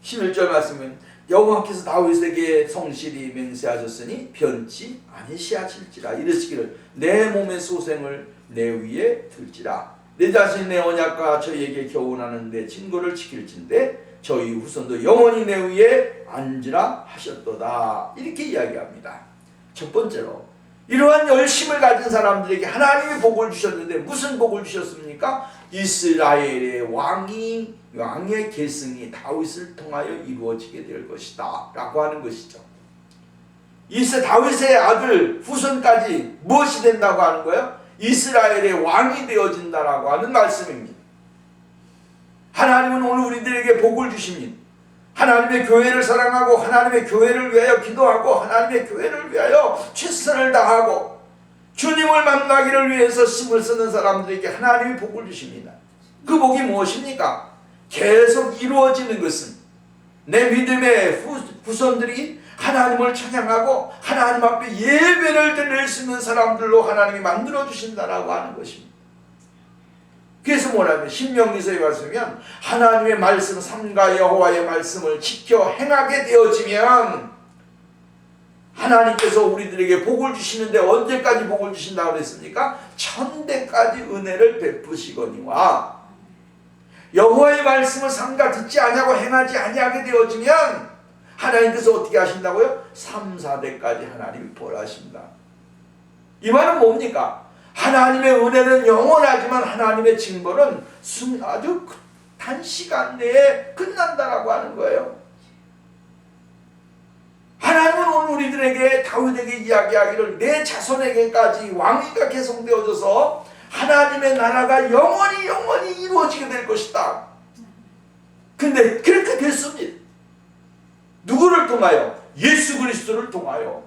11절 말씀은 여호와께서 다윗에게 성실히 맹세하셨으니 변치 아니시하실지라 이르시기를 내 몸의 소생을 내 위에 들지라 내 자신이 내 언약과 저희에게 교훈하는 내 증거를 지킬진대 저희 후손도 영원히 내 위에 앉으라 하셨도다 이렇게 이야기합니다. 첫 번째로 이러한 열심을 가진 사람들에게 하나님이 복을 주셨는데 무슨 복을 주셨습니까? 이스라엘의 왕의 계승이 다윗을 통하여 이루어지게 될 것이다 라고 하는 것이죠. 다윗의 아들 후손까지 무엇이 된다고 하는 거예요? 이스라엘의 왕이 되어진다라고 하는 말씀입니다. 하나님은 오늘 우리들에게 복을 주십니다. 하나님의 교회를 사랑하고 하나님의 교회를 위하여 기도하고 하나님의 교회를 위하여 최선을 다하고 주님을 만나기를 위해서 힘을 쓰는 사람들에게 하나님이 복을 주십니다. 그 복이 무엇입니까? 계속 이루어지는 것은 내 믿음의 후손들이 하나님을 찬양하고 하나님 앞에 예배를 드릴 수 있는 사람들로 하나님이 만들어 주신다라고 하는 것입니다. 그래서 뭐라면 신명기서에 말씀이면 하나님의 말씀 삼가 여호와의 말씀을 지켜 행하게 되어지면 하나님께서 우리들에게 복을 주시는데 언제까지 복을 주신다고 그랬습니까? 천대까지 은혜를 베푸시거니와 여호와의 말씀을 삼가 듣지 아니하고 행하지 아니하게 되어지면 하나님께서 어떻게 하신다고요? 3, 4대까지 하나님이 벌하신다. 이 말은 뭡니까? 하나님의 은혜는 영원하지만 하나님의 징벌은 아주 단시간 내에 끝난다라고 하는 거예요. 하나님은 오늘 우리들에게 다윗에게 이야기하기를 내 자손에게까지 왕위가 계속되어져서 하나님의 나라가 영원히 이루어지게 될 것이다. 근데 그렇게 됐습니다. 누구를 통하여? 예수 그리스도를 통하여.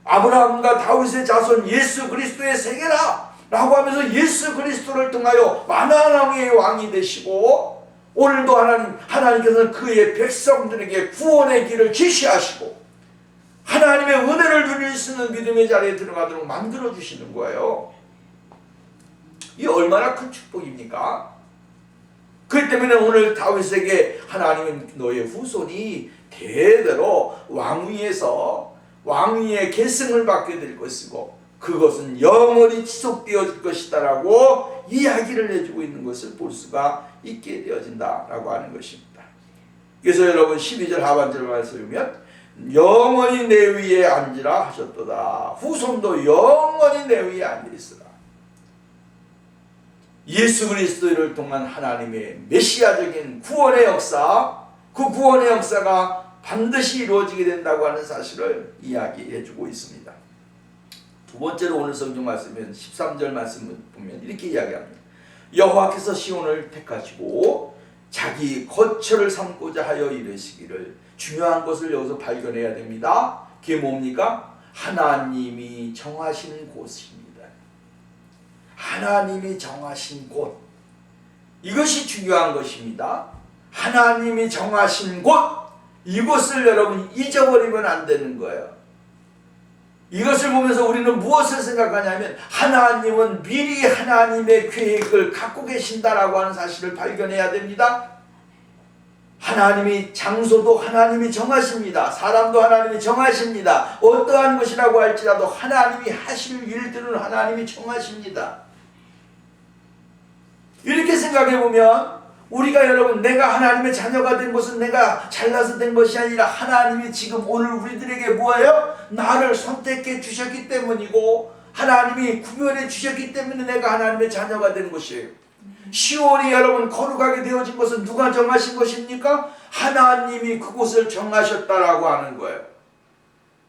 아브라함과 다윗의 자손 예수 그리스도의 세계라 라고 하면서 예수 그리스도를 통하여 만왕의 왕이 되시고 오늘도 하나님께서는 그의 백성들에게 구원의 길을 제시하시고 하나님의 은혜를 누릴 수 있는 믿음의 자리에 들어가도록 만들어 주시는 거예요. 이 얼마나 큰 축복입니까? 그렇기 때문에 오늘 다윗에게 하나님은 너의 후손이 대대로 왕위의 계승을 받게 될 것이고 그것은 영원히 지속되어질 것이다 라고 이야기를 해주고 있는 것을 볼 수가 있게 되어진다 라고 하는 것입니다. 그래서 여러분 12절 하반절 말씀이면 영원히 내 위에 앉으라 하셨도다. 후손도 영원히 내 위에 앉아있으라. 예수 그리스도를 통한 하나님의 메시아적인 구원의 역사, 그 구원의 역사가 반드시 이루어지게 된다고 하는 사실을 이야기해주고 있습니다. 두 번째로 오늘 성경 말씀은 13절 말씀을 보면 이렇게 이야기합니다. 여호와께서 시온을 택하시고 자기 거처를 삼고자 하여 이르시기를. 중요한 것을 여기서 발견해야 됩니다. 그게 뭡니까? 하나님이 정하신 곳입니다. 하나님이 정하신 곳. 이것이 중요한 것입니다. 하나님이 정하신 곳. 이것을 여러분 잊어버리면 안 되는 거예요. 이것을 보면서 우리는 무엇을 생각하냐면 하나님은 미리 하나님의 계획을 갖고 계신다라고 하는 사실을 발견해야 됩니다. 하나님이 장소도 하나님이 정하십니다. 사람도 하나님이 정하십니다. 어떠한 것이라고 할지라도 하나님이 하실 일들은 하나님이 정하십니다. 이렇게 생각해보면 우리가 여러분 내가 하나님의 자녀가 된 것은 내가 잘나서 된 것이 아니라 하나님이 지금 오늘 우리들에게 뭐예요? 나를 선택해 주셨기 때문이고 하나님이 구별해 주셨기 때문에 내가 하나님의 자녀가 된 것이에요. 시온이 여러분 거룩하게 되어진 것은 누가 정하신 것입니까? 하나님이 그곳을 정하셨다라고 하는 거예요.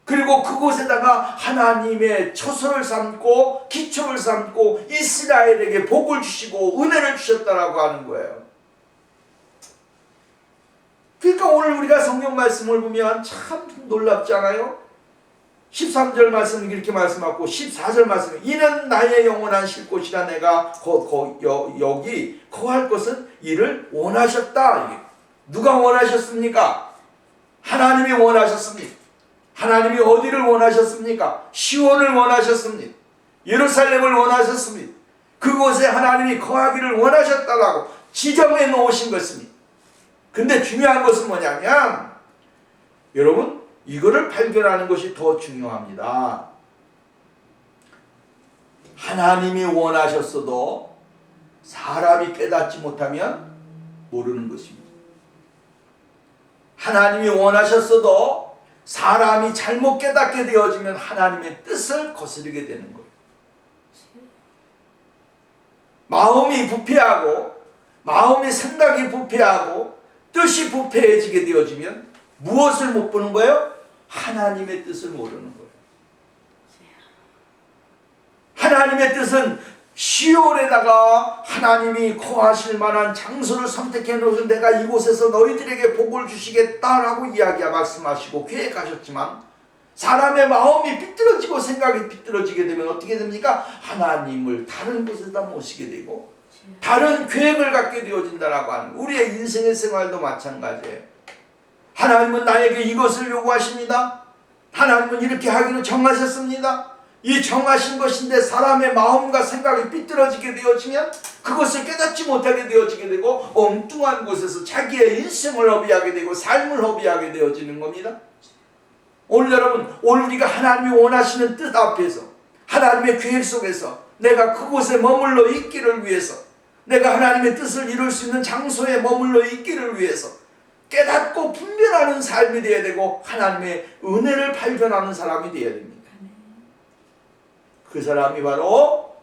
그리고 그곳에다가 하나님의 처소를 삼고 기초를 삼고 이스라엘에게 복을 주시고 은혜를 주셨다라고 하는 거예요. 그러니까 오늘 우리가 성경 말씀을 보면 참 놀랍지 않아요? 13절 말씀 이렇게 말씀하고 14절 말씀 이는 나의 영원한 쉴 곳이라 내가 여기 거할 것은 이를 원하셨다. 누가 원하셨습니까? 하나님이 원하셨습니다. 하나님이 어디를 원하셨습니까? 시온을 원하셨습니다. 예루살렘을 원하셨습니다. 그곳에 하나님이 거하기를 원하셨다라고 지정해 놓으신 것입니다. 근데 중요한 것은 뭐냐면 여러분 이거를 발견하는 것이 더 중요합니다. 하나님이 원하셨어도 사람이 깨닫지 못하면 모르는 것입니다. 하나님이 원하셨어도 사람이 잘못 깨닫게 되어지면 하나님의 뜻을 거스르게 되는 거예요. 마음이 부패하고 마음의 생각이 부패하고 뜻이 부패해지게 되어지면 무엇을 못 보는 거예요? 하나님의 뜻을 모르는 거예요. 하나님의 뜻은 시온에다가 하나님이 거하실 만한 장소를 선택해 놓으셔서 내가 이곳에서 너희들에게 복을 주시겠다라고 말씀하시고 계획하셨지만 사람의 마음이 삐뚤어지고 생각이 삐뚤어지게 되면 어떻게 됩니까? 하나님을 다른 곳에다 모시게 되고 다른 계획을 갖게 되어진다라고 하는 우리의 인생의 생활도 마찬가지예요. 하나님은 나에게 이것을 요구하십니다. 하나님은 이렇게 하기로 정하셨습니다. 이 정하신 것인데 사람의 마음과 생각이 삐뚤어지게 되어지면 그것을 깨닫지 못하게 되어지게 되고 엉뚱한 곳에서 자기의 인생을 허비하게 되고 삶을 허비하게 되어지는 겁니다. 오늘 여러분, 오늘 우리가 하나님이 원하시는 뜻 앞에서, 하나님의 계획 속에서 내가 그곳에 머물러 있기를 위해서, 내가 하나님의 뜻을 이룰 수 있는 장소에 머물러 있기를 위해서 깨닫고 분별하는 삶이 되어야 되고, 하나님의 은혜를 발견하는 사람이 되어야 됩니다. 그 사람이 바로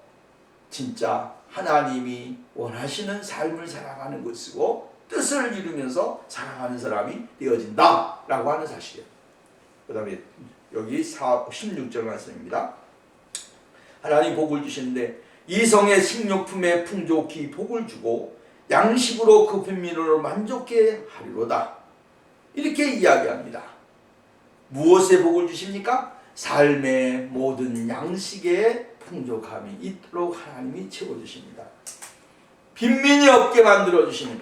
진짜 하나님이 원하시는 삶을 살아가는 것이고 뜻을 이루면서 살아가는 사람이 되어진다 라고 하는 사실이에요. 그 다음에 여기 16절 말씀입니다. 하나님 복을 주시는데 이성의 식료품에 풍족히 복을 주고 양식으로 그 빈민으로 만족해 하리로다. 이렇게 이야기합니다. 무엇에 복을 주십니까? 삶의 모든 양식에 풍족함이 있도록 하나님이 채워주십니다. 빈민이 없게 만들어주시는,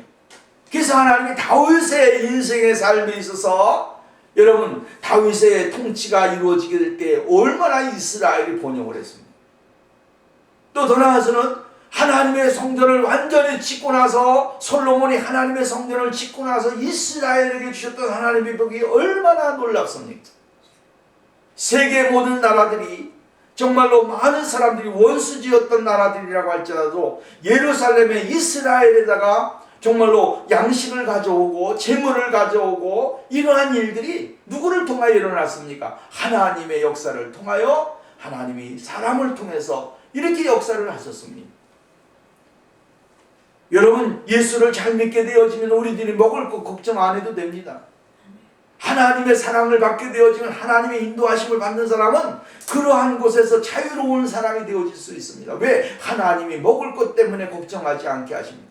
그래서 하나님이 다윗의 인생의 삶에 있어서 여러분 다윗의 통치가 이루어지게 될 때 얼마나 이스라엘이 번영을 했습니다. 또 더 나아가서는 하나님의 성전을 완전히 짓고 나서, 솔로몬이 하나님의 성전을 짓고 나서 이스라엘에게 주셨던 하나님의 복이 얼마나 놀랍습니까? 세계 모든 나라들이, 정말로 많은 사람들이 원수지었던 나라들이라고 할지라도 예루살렘에 이스라엘에다가 정말로 양식을 가져오고 재물을 가져오고, 이러한 일들이 누구를 통하여 일어났습니까? 하나님의 역사를 통하여, 하나님이 사람을 통해서 이렇게 역사를 하셨습니다. 여러분, 예수를 잘 믿게 되어지면 우리들이 먹을 것 걱정 안 해도 됩니다. 하나님의 사랑을 받게 되어지면, 하나님의 인도하심을 받는 사람은 그러한 곳에서 자유로운 사람이 되어질 수 있습니다. 왜? 하나님이 먹을 것 때문에 걱정하지 않게 하십니다.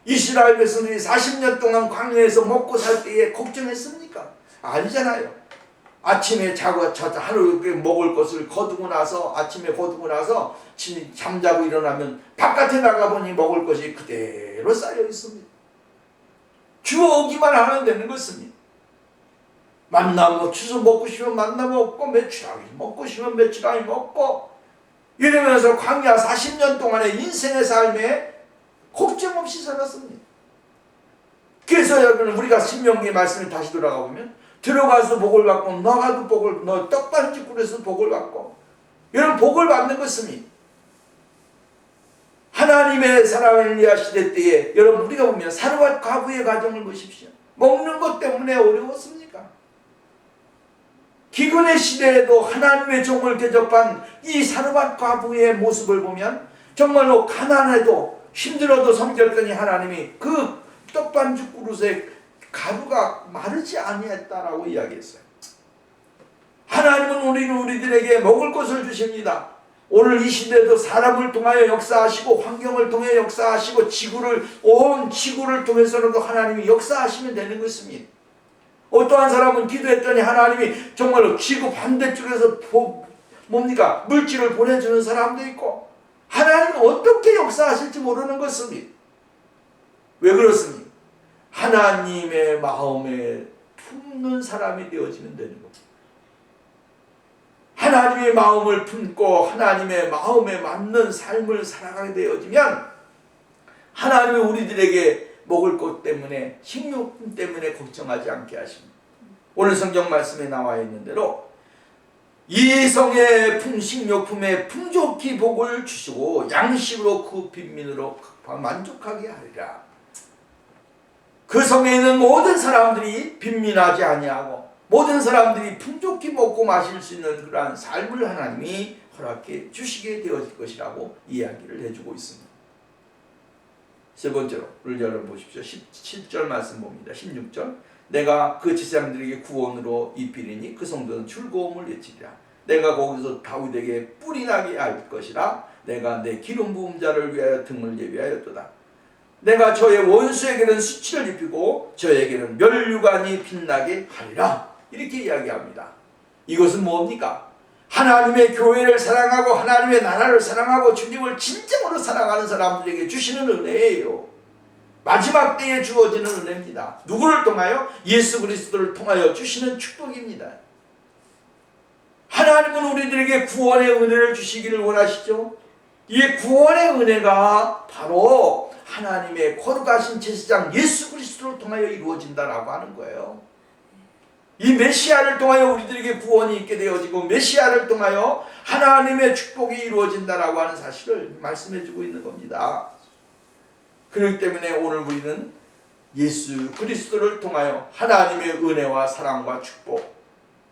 이스라엘 백성들이 40년 동안 광야에서 먹고 살 때에 걱정했습니까? 아니잖아요. 아침에 하루 먹을 것을 거두고 나서, 아침에 거두고 나서 잠자고 일어나면 바깥에 나가보니 먹을 것이 그대로 쌓여 있습니다. 주워오기만 하면 되는 것입니다. 만나 추수 먹고 싶으면 만나 먹고, 메추라기 먹고 싶으면 메추라기 먹고, 이러면서 광야 40년 동안의 인생의 삶에 걱정 없이 살았습니다. 그래서 여러분, 우리가 신명기의 말씀을 다시 돌아가 보면 들어가서 복을 받고 나가도 복을, 너 떡반죽구에서 복을 받고, 이런 복을 받는 것입니다. 하나님의 사랑 엘리야 시대 때에 여러분, 우리가 보면 사르밧 과부의 가정을 보십시오. 먹는 것 때문에 어려웠습니까? 기근의 시대에도 하나님의 종을 대접한 이 사르밧 과부의 모습을 보면 정말로 가난해도 힘들어도 섬겼더니 하나님이 그 떡반죽 그릇에 가루가 마르지 아니했다라고 이야기했어요. 하나님은 우리들에게 먹을 것을 주십니다. 오늘 이 시대에도 사람을 통하여 역사하시고, 환경을 통해 역사하시고, 온 지구를 통해서라도 하나님이 역사하시면 되는 것입니다. 어떠한 사람은 기도했더니 하나님이 정말로 지구 반대쪽에서 물질을 보내주는 사람도 있고, 하나님은 어떻게 역사하실지 모르는 것입니다. 왜 그렇습니까? 하나님의 마음에 품는 사람이 되어지면 되는 겁니다. 하나님의 마음을 품고 하나님의 마음에 맞는 삶을 살아가게 되어지면 하나님이 우리들에게 먹을 것 때문에, 식료품 때문에 걱정하지 않게 하십니다. 오늘 성경 말씀에 나와 있는 대로 이성의 식료품에 풍족히 복을 주시고 양식으로 그 빈민으로 만족하게 하리라. 그 성에 있는 모든 사람들이 빈민하지 아니하고 모든 사람들이 풍족히 먹고 마실 수 있는 그러한 삶을 하나님이 허락해 주시게 되어질 것이라고 이야기를 해주고 있습니다. 세 번째로, 오늘 여러분 보십시오. 17절 말씀 봅니다. 16절. 내가 그 제사장들에게 구원으로 입히리니 그 성도는 즐거움을 외치리라. 내가 거기서 다윗에게 뿔이 나게 할 것이라. 내가 내 기름 부은 자를 위하여 등을 예비하였도다. 내가 저의 원수에게는 수치를 입히고 저에게는 면류관이 빛나게 하리라. 이렇게 이야기합니다. 이것은 뭡니까? 하나님의 교회를 사랑하고 하나님의 나라를 사랑하고 주님을 진정으로 사랑하는 사람들에게 주시는 은혜예요. 마지막 때에 주어지는 은혜입니다. 누구를 통하여? 예수 그리스도를 통하여 주시는 축복입니다. 하나님은 우리들에게 구원의 은혜를 주시기를 원하시죠. 이 구원의 은혜가 바로 하나님의 거룩하신 제사장 예수 그리스도를 통하여 이루어진다라고 하는 거예요. 이 메시아를 통하여 우리들에게 구원이 있게 되어지고 메시아를 통하여 하나님의 축복이 이루어진다라고 하는 사실을 말씀해주고 있는 겁니다. 그렇기 때문에 오늘 우리는 예수 그리스도를 통하여 하나님의 은혜와 사랑과 축복,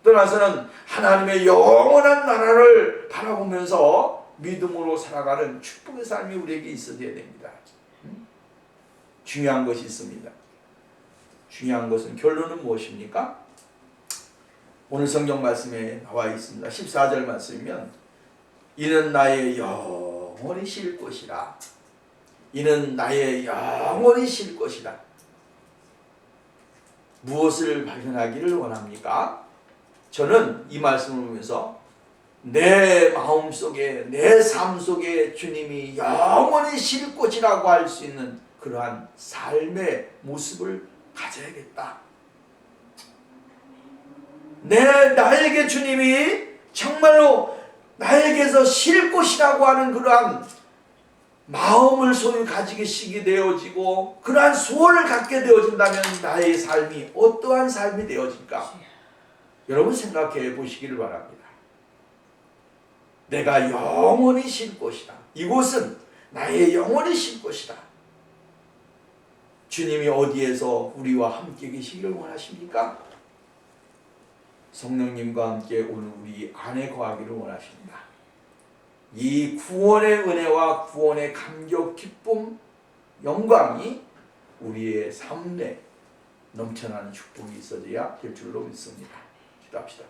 떠나서는 하나님의 영원한 나라를 바라보면서 믿음으로 살아가는 축복의 삶이 우리에게 있어야 됩니다. 중요한 것이 있습니다. 중요한 것은 결론은 무엇입니까? 오늘 성경 말씀에 나와 있습니다. 14절 말씀이면 이는 나의 영원히 쉴 것이라. 이는 나의 영원히 쉴 것이라. 무엇을 발견하기를 원합니까? 저는 이 말씀을 보면서 내 마음속에 내 삶 속에 주님이 영원히 쉴 곳이라고 할 수 있는 그러한 삶의 모습을 가져야겠다. 나에게 주님이 정말로 나에게서 쉴 곳이라고 하는 그러한 마음을 소유 가지게 되어지고 그러한 소원을 갖게 되어진다면 나의 삶이 어떠한 삶이 되어질까? 여러분 생각해 보시기를 바랍니다. 내가 영원히 쉴 곳이다. 이곳은 나의 영원히 쉴 곳이다. 주님이 어디에서 우리와 함께 계시기를 원하십니까? 성령님과 함께 오늘 우리 안에 거하기를 원하십니다. 이 구원의 은혜와 구원의 감격, 기쁨, 영광이 우리의 삶에 넘쳐나는 축복이 있어져야 될 줄로 믿습니다. 기도합시다.